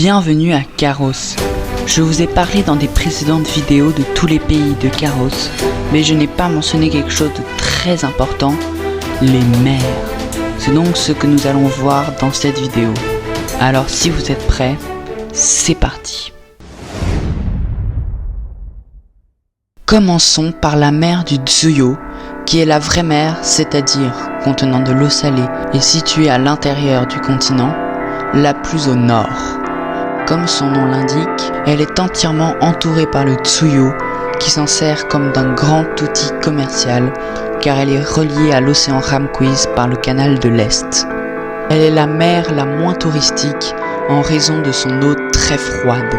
Bienvenue à Carros. Je vous ai parlé dans des précédentes vidéos de tous les pays de Carros, mais je n'ai pas mentionné quelque chose de très important, les mers. C'est donc ce que nous allons voir dans cette vidéo. Alors si vous êtes prêts, c'est parti. Commençons par la mer du Tsuyo, qui est la vraie mer, c'est-à-dire contenant de l'eau salée et située à l'intérieur du continent, la plus au nord. Comme son nom l'indique, elle est entièrement entourée par le Tsuyo, qui s'en sert comme d'un grand outil commercial, car elle est reliée à l'océan Ramquiz par le canal de l'Est. Elle est la mer la moins touristique en raison de son eau très froide.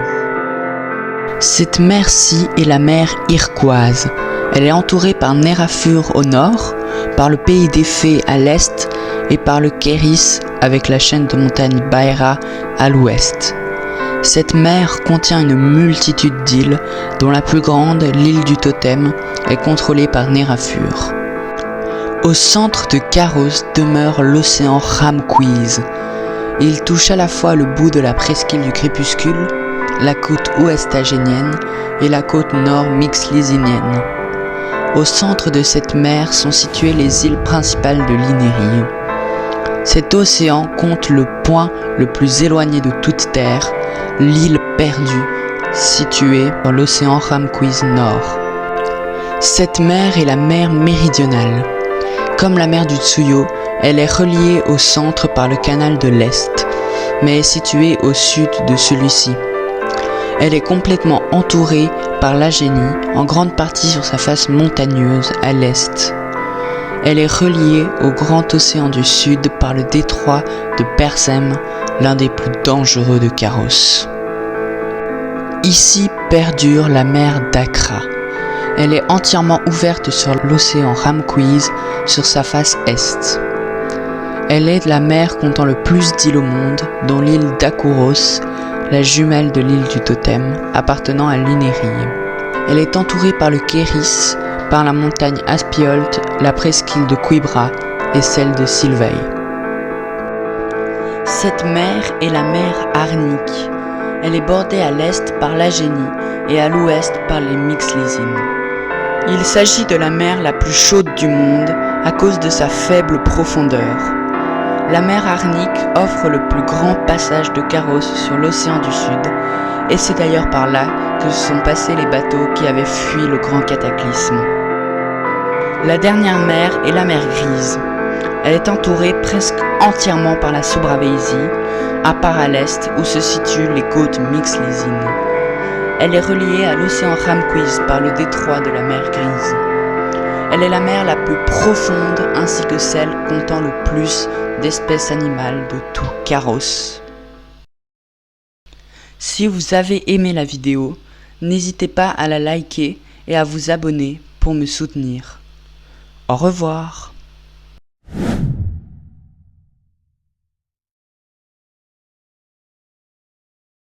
Cette mer-ci est la mer Iroquoise. Elle est entourée par Nerafur au nord, par le pays des Fées à l'est et par le Kéris avec la chaîne de montagnes Baera à l'ouest. Cette mer contient une multitude d'îles, dont la plus grande, l'île du Totem, est contrôlée par Nerafur. Au centre de Carros demeure l'océan Ramquiz. Il touche à la fois le bout de la presqu'île du Crépuscule, la côte ouest agénienne et la côte nord mixlysinienne. Au centre de cette mer sont situées les îles principales de l'Inérie. Cet océan compte le point le plus éloigné de toute terre, l'île perdue, située dans l'océan Ramquiz Nord. Cette mer est la mer méridionale. Comme la mer du Tsuyo, elle est reliée au centre par le canal de l'Est, mais est située au sud de celui-ci. Elle est complètement entourée par l'Agénie, en grande partie sur sa face montagneuse à l'est. Elle est reliée au grand océan du Sud par le détroit de Persem, l'un des plus dangereux de Carros. Ici perdure la mer d'Akra. Elle est entièrement ouverte sur l'océan Ramquiz sur sa face est. Elle est la mer comptant le plus d'îles au monde, dont l'île d'Akuros, la jumelle de l'île du Totem, appartenant à l'Inérie. Elle est entourée par le Kéris, par la montagne Aspiolte, la presqu'île de Quibra et celle de Silvey. Cette mer est la mer Arnique. Elle est bordée à l'est par l'Agénie et à l'ouest par les Mixlysines. Il s'agit de la mer la plus chaude du monde à cause de sa faible profondeur. La mer Arnique offre le plus grand passage de Carros sur l'océan du Sud, et c'est d'ailleurs par là que sont passés les bateaux qui avaient fui le grand cataclysme. La dernière mer est la mer Grise. Elle est entourée presque entièrement par la Sobravéisie, à part à l'est où se situent les côtes Mixlysines. Elle est reliée à l'océan Ramquiz par le détroit de la mer Grise. Elle est la mer la plus profonde ainsi que celle comptant le plus d'espèces animales de tout Carros. Si vous avez aimé la vidéo, n'hésitez pas à la liker et à vous abonner pour me soutenir. Au revoir.